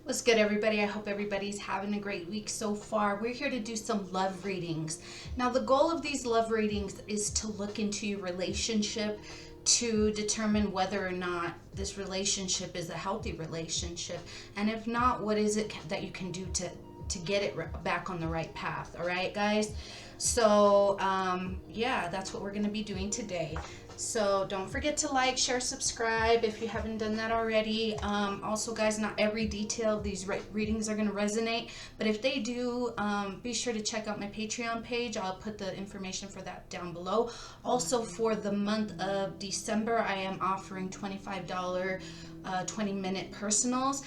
What's good, everybody? I hope everybody's having a great week so far. We're here to do some love readings. Now, the goal of these love readings is to look into your relationship to determine whether or not this relationship is a healthy relationship. And if not, what is it that you can do to get it back on the right path? All right, guys? So, yeah, that's what we're going to be doing today. So don't forget to like, share, subscribe if you haven't done that already. Also, guys, not every detail of these readings are going to resonate, but if they do, be sure to check out my Patreon page. I'll put the information for that down below. Also, for the month of December, I am offering $25 20-minute personals.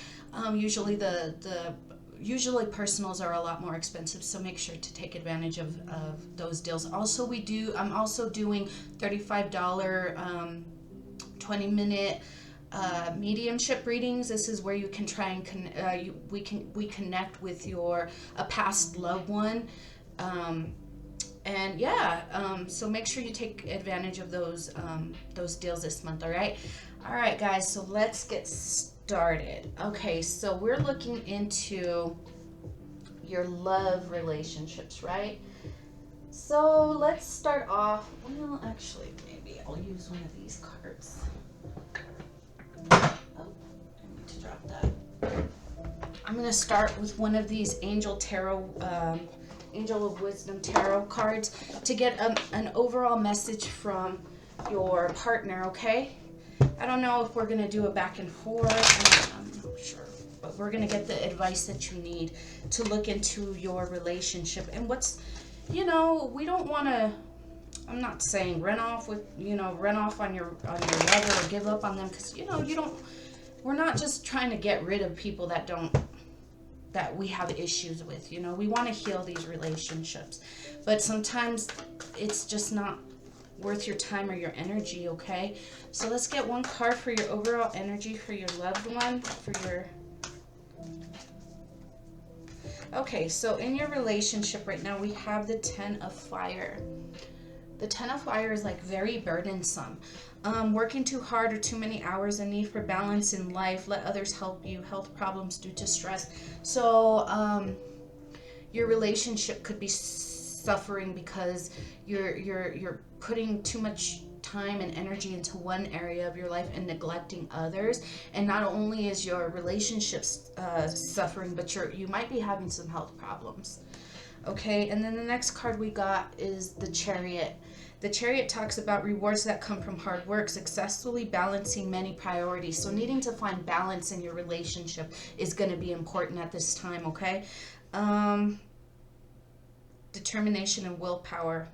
Usually personals are a lot more expensive, so make sure to take advantage of those deals. Also, I'm also doing $35 20-minute mediumship readings. This is where you can try and we connect with a past loved one. And yeah, so make sure you take advantage of those deals this month. All right, guys, so let's get started. Okay, so we're looking into your love relationships, right? So let's start off. Well, actually, maybe I'll use one of these cards. Oh, I need to drop that. I'm going to start with one of these Angel of Wisdom Tarot cards to get an overall message from your partner, okay? I don't know if we're going to do a back and forth. I'm not sure. But we're going to get the advice that you need to look into your relationship. And we don't want to, I'm not saying run off on your lover or give up on them. Because, we're not just trying to get rid of people that we have issues with. We want to heal these relationships. But sometimes it's just not worth your time or your energy, okay? So let's get one card for your overall energy for your loved one, Okay, so in your relationship right now, we have the 10 of Fire. The 10 of Fire is like very burdensome. Working too hard or too many hours, a need for balance in life, let others help you, health problems due to stress. So your relationship could be suffering because you're putting too much time and energy into one area of your life and neglecting others. And not only is your relationship suffering, but you might be having some health problems. Okay, and then the next card we got is the Chariot. The Chariot talks about rewards that come from hard work, successfully balancing many priorities. So needing to find balance in your relationship is going to be important at this time, okay? Determination and willpower.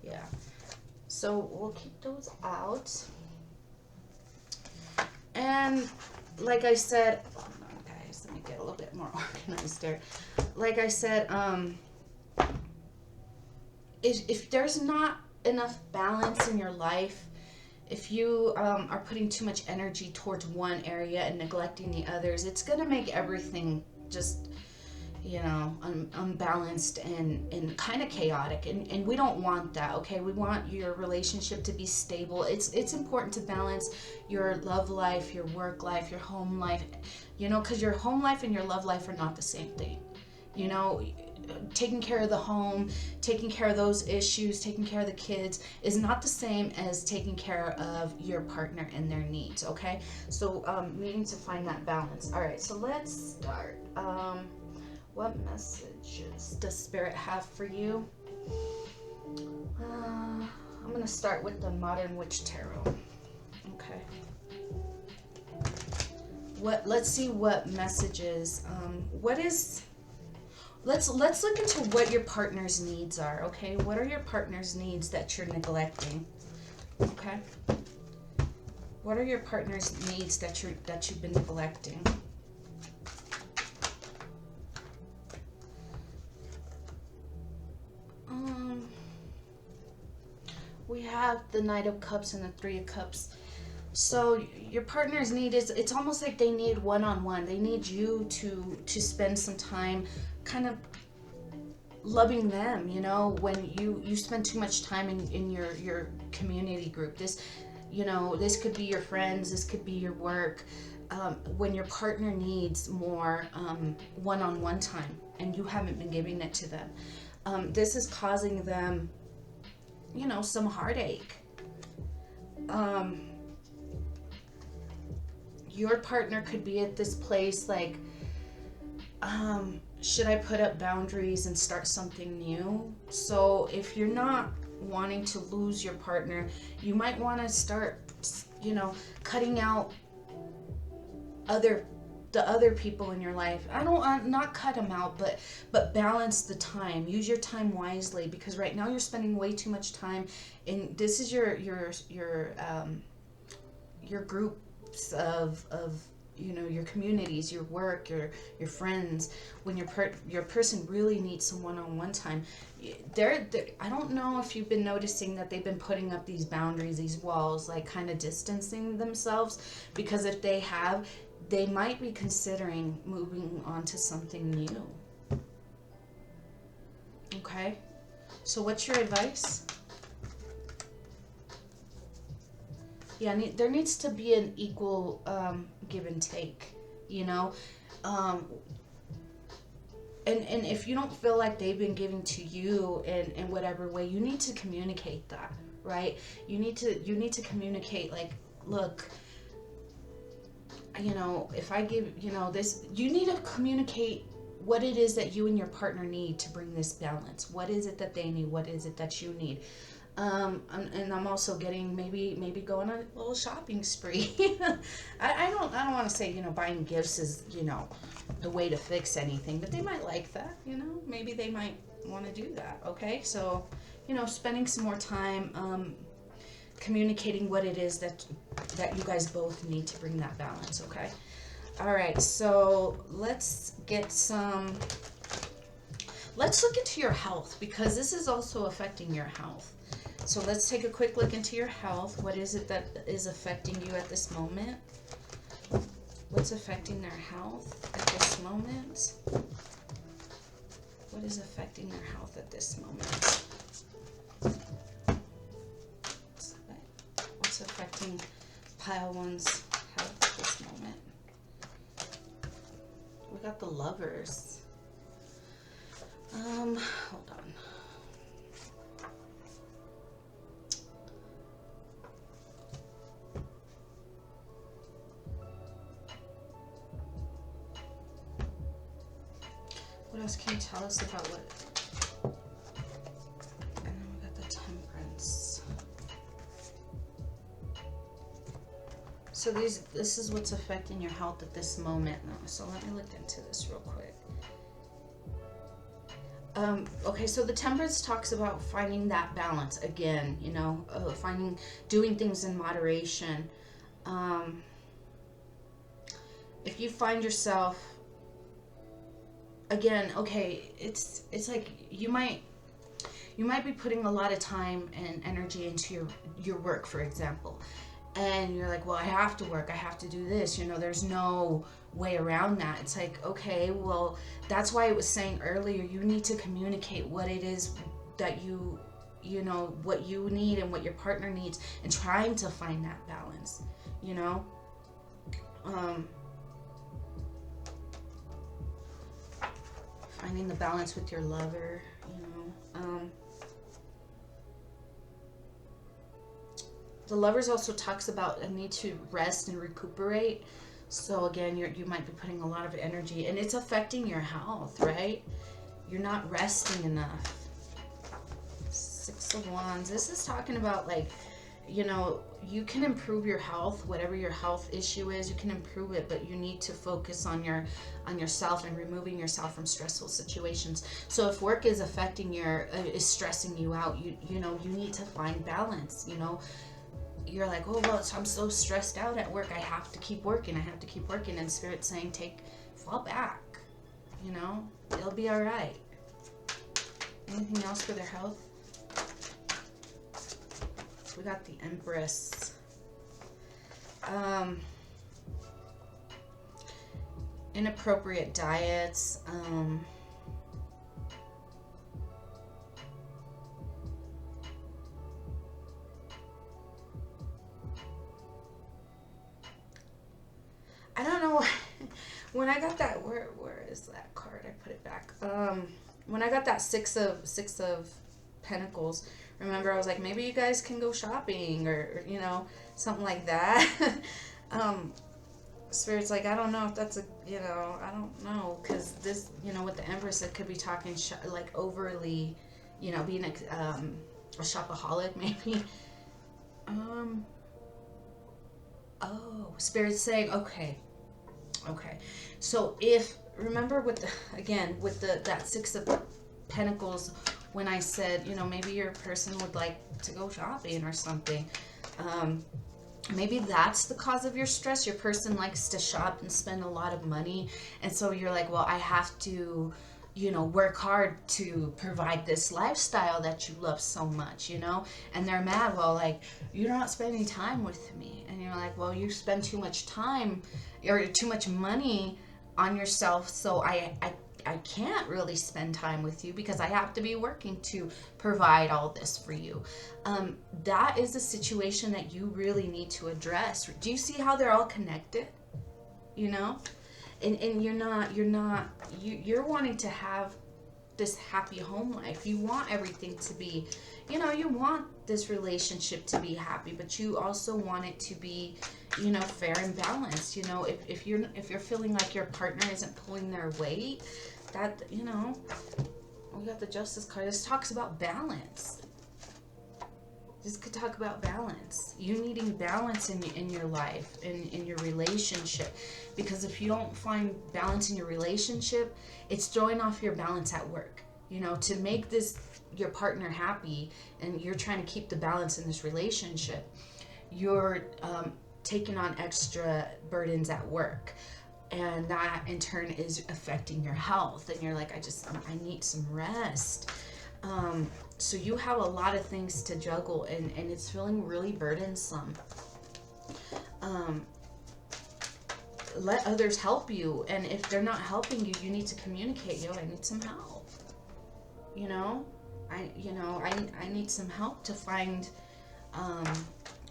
Yeah. So we'll keep those out. And like I said, hold on, guys, let me get a little bit more organized there. Like I said, if there's not enough balance in your life, if you are putting too much energy towards one area and neglecting the others, it's going to make everything just unbalanced and kind of chaotic, and we don't want that, okay? We want your relationship to be stable. It's important to balance your love life, your work life, your home life, because your home life and your love life are not the same thing. Taking care of the home, taking care of those issues, taking care of the kids is not the same as taking care of your partner and their needs, okay? So needing to find that balance. All right, so let's start. What messages does Spirit have for you? I'm going to start with the Modern Witch Tarot. Okay. Let's see what messages. Let's look into what your partner's needs are, okay? What are your partner's needs that you're neglecting? Okay? What are your partner's needs that you've been neglecting? We have the Knight of Cups and the Three of Cups. So your partner's need it's almost like they need one-on-one. They need you to spend some time kind of loving them, when you spend too much time in your community group. This could be your friends, this could be your work. when your partner needs more one-on-one time and you haven't been giving it to them. This is causing them, you know, some heartache. Your partner could be at this place like, should I put up boundaries and start something new? So if you're not wanting to lose your partner, you might want to start, you know, cutting out the other people in your life. Not cut them out, but balance the time. Use your time wisely, because right now you're spending way too much time in, this is your groups of you know, your communities, your work, your friends. When your person really needs some one-on-one time, they're I don't know if you've been noticing that they've been putting up these boundaries, these walls, like kind of distancing themselves, because if they have, they might be considering moving on to something new. Okay, so what's your advice? Yeah, there needs to be an equal give and take, you know. And if you don't feel like they've been giving to you in whatever way, you need to communicate that, right? You need to communicate, like, look, you know, if I give, you know, this, you need to communicate what it is that you and your partner need to bring this balance. What is it that they need? What is it that you need? And I'm also getting maybe going on a little shopping spree. I don't want to say, you know, buying gifts is, you know, the way to fix anything, but they might like that, you know, maybe they might want to do that. Okay, so, you know, spending some more time communicating what it is that you guys both need to bring that balance. Okay, all right, so let's look into your health, because this is also affecting your health. So let's take a quick look into your health. What is it that is affecting you at this moment? What's affecting their health at this moment? What is affecting their health at this moment? What's affecting pile one's health at this moment? We got the Lovers. Hold on. What else can you tell us about what? And then we got the Temperance. So this is what's affecting your health at this moment now. So let me look into this real quick. Okay, so the Temperance talks about finding that balance again, you know, doing things in moderation. If you find yourself, again, okay, it's like you might be putting a lot of time and energy into your work, for example, and you're like, well, I have to work, I have to do this, you know, there's no way around that. It's like, okay, well, that's why I was saying earlier, you need to communicate what it is that you know, what you need and what your partner needs, and trying to find that balance, you know. Finding the balance with your lover, you know. The Lovers also talks about a need to rest and recuperate. So again, you might be putting a lot of energy, and it's affecting your health, right? You're not resting enough. Six of Wands. This is talking about, like, you know, you can improve your health, whatever your health issue is, you can improve it, but you need to focus on yourself and removing yourself from stressful situations. So if work is affecting is stressing you out, you know, you need to find balance, you know. You're like, oh, well, I'm so stressed out at work, I have to keep working, and Spirit's saying, fall back, you know, it'll be all right. Anything else for their health? We got the Empress. Inappropriate diets. I when I got that, where is that card? I put it back. When I got that six of Pentacles, remember I was like, maybe you guys can go shopping, or you know, something like that. Spirit's like, I don't know if that's a, you know, I don't know, because this, you know, with the Empress, it could be talking like overly, you know, being a shopaholic maybe. Oh, Spirit's saying, okay. So if, remember with the, again, with that Six of Pentacles, when I said, you know, maybe your person would like to go shopping or something. Maybe that's the cause of your stress. Your person likes to shop and spend a lot of money. And so you're like, well, I have to, you know, work hard to provide this lifestyle that you love so much, you know? And they're mad, well, like, you're not spending time with me. And you're like, well, you spend too much time or too much money on yourself, so I can't really spend time with you because I have to be working to provide all this for you. That is a situation that you really need to address. Do you see how they're all connected? You know? And you're wanting to have this happy home life. You want everything to be, you know, you want this relationship to be happy, but you also want it to be, you know, fair and balanced. You know, if you're feeling like your partner isn't pulling their weight, that, you know, we got the Justice card. This talks about balance. This could talk about balance. You needing balance in your life, in your relationship. Because if you don't find balance in your relationship, it's throwing off your balance at work. You know, to make this your partner happy, and you're trying to keep the balance in this relationship, you're taking on extra burdens at work. And that in turn is affecting your health. And you're like, I need some rest. So you have a lot of things to juggle, and it's feeling really burdensome. Let others help you. And if they're not helping you, you need to communicate. Yo, I need some help. You know, I need some help to find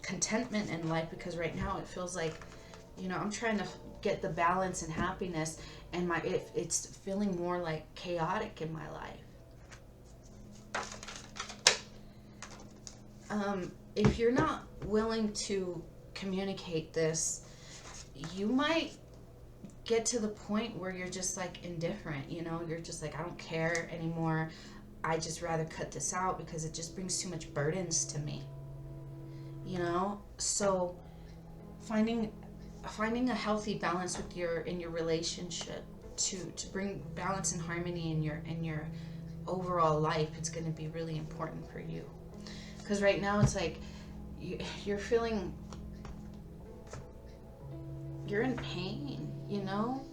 contentment in life, because right now it feels like, you know, I'm trying to get the balance and happiness, and it's feeling more like chaotic in my life. If you're not willing to communicate this, you might get to the point where you're just like indifferent, you know, you're just like, I don't care anymore. I just rather cut this out because it just brings too much burdens to me, you know? So finding a healthy balance in your relationship to bring balance and harmony in your overall life, it's going to be really important for you. Because right now it's like you're feeling, you're in pain, you know?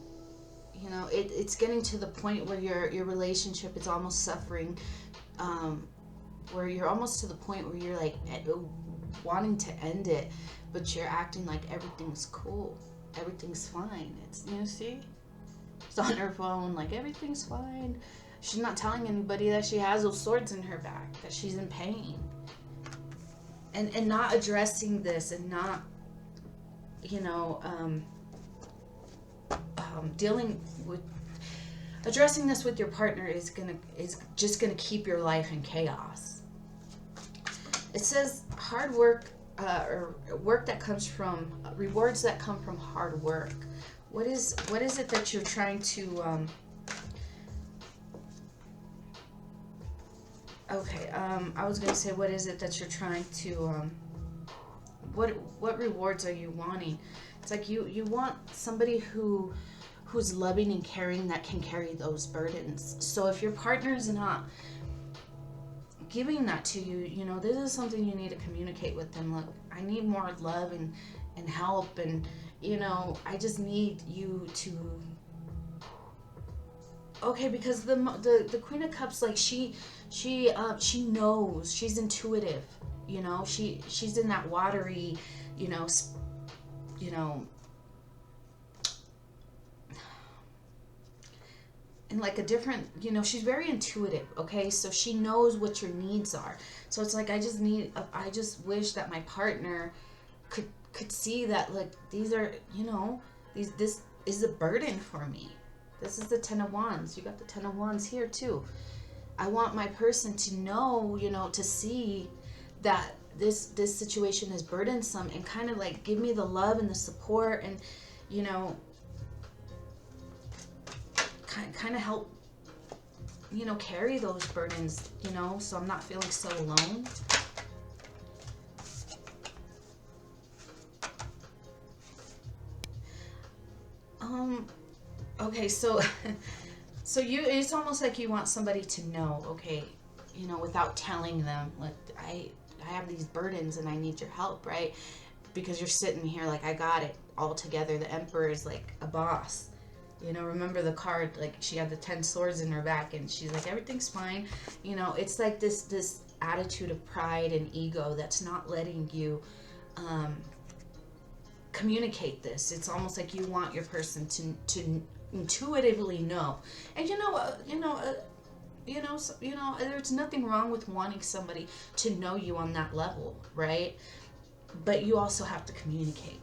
You know, it's getting to the point where your relationship is almost suffering, where you're almost to the point where you're like wanting to end it, but you're acting like everything's cool, everything's fine. It's, you know, see? It's on her phone, like everything's fine. She's not telling anybody that she has those swords in her back, that she's in pain. And not addressing this, and not, you know, dealing with, addressing this with your partner is just gonna keep your life in chaos. It says hard work, or work that comes from, rewards that come from hard work. What is it that you're trying to I was gonna say, what is it that you're trying to what rewards are you wanting? It's like you want somebody who's loving and caring, that can carry those burdens. So if your partner's not giving that to you, you know, this is something you need to communicate with them. Look, I need more love and help, and, you know, I just need you to, okay, because the Queen of Cups, like, she knows, she's intuitive, you know, she's in that watery, you know, in like a different, you know, she's very intuitive, okay? So she knows what your needs are. So it's like, I just wish that my partner could see that, like, these are, you know, this is a burden for me. This is the Ten of Wands. You got the Ten of Wands here too. I want my person to know, you know, to see that this situation is burdensome, and kind of like give me the love and the support, and, you know, kind of help, you know, carry those burdens, you know, so I'm not feeling so alone. Okay, so so it's almost like you want somebody to know, okay, you know, without telling them, like, I have these burdens and I need your help, right? Because you're sitting here like, I got it all together. The Emperor is like a boss. You know, remember the card, like, she had the 10 swords in her back and she's like, everything's fine. You know, it's like this attitude of pride and ego that's not letting you communicate this. It's almost like you want your person to intuitively know. And there's nothing wrong with wanting somebody to know you on that level, right? But you also have to communicate.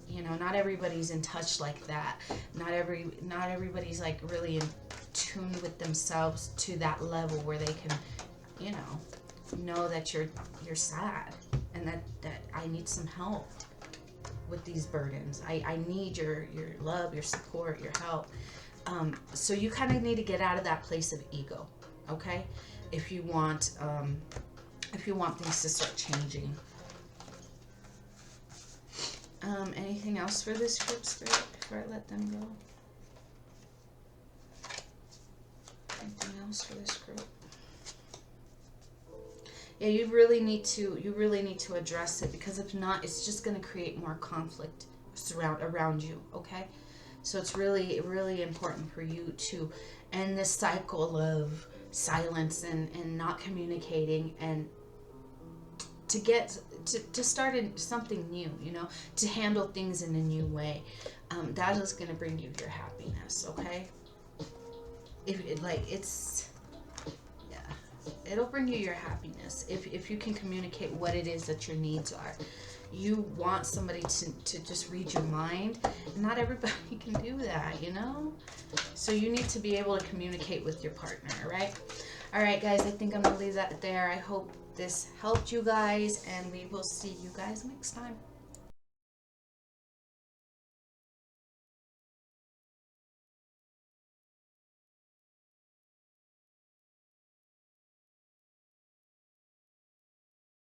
You know, not everybody's in touch like that. Not everybody's like really in tune with themselves to that level where they can, you know that you're sad, and that I need some help with these burdens. I need your love, your support, your help. So you kind of need to get out of that place of ego, okay? If you want things to start changing. Anything else for this group, Spirit, before I let them go? Anything else for this group? Yeah, you really need to address it, because if not, it's just going to create more conflict around you, okay? So it's really, really important for you to end this cycle of silence and not communicating, and to start something new, you know, to handle things in a new way. That is going to bring you your happiness, okay? It'll bring you your happiness if you can communicate what it is that your needs are. You want somebody to just read your mind. Not everybody can do that, you know? So you need to be able to communicate with your partner, right? All right, guys, I think I'm going to leave that there. I hope this helped you guys, and we will see you guys next time.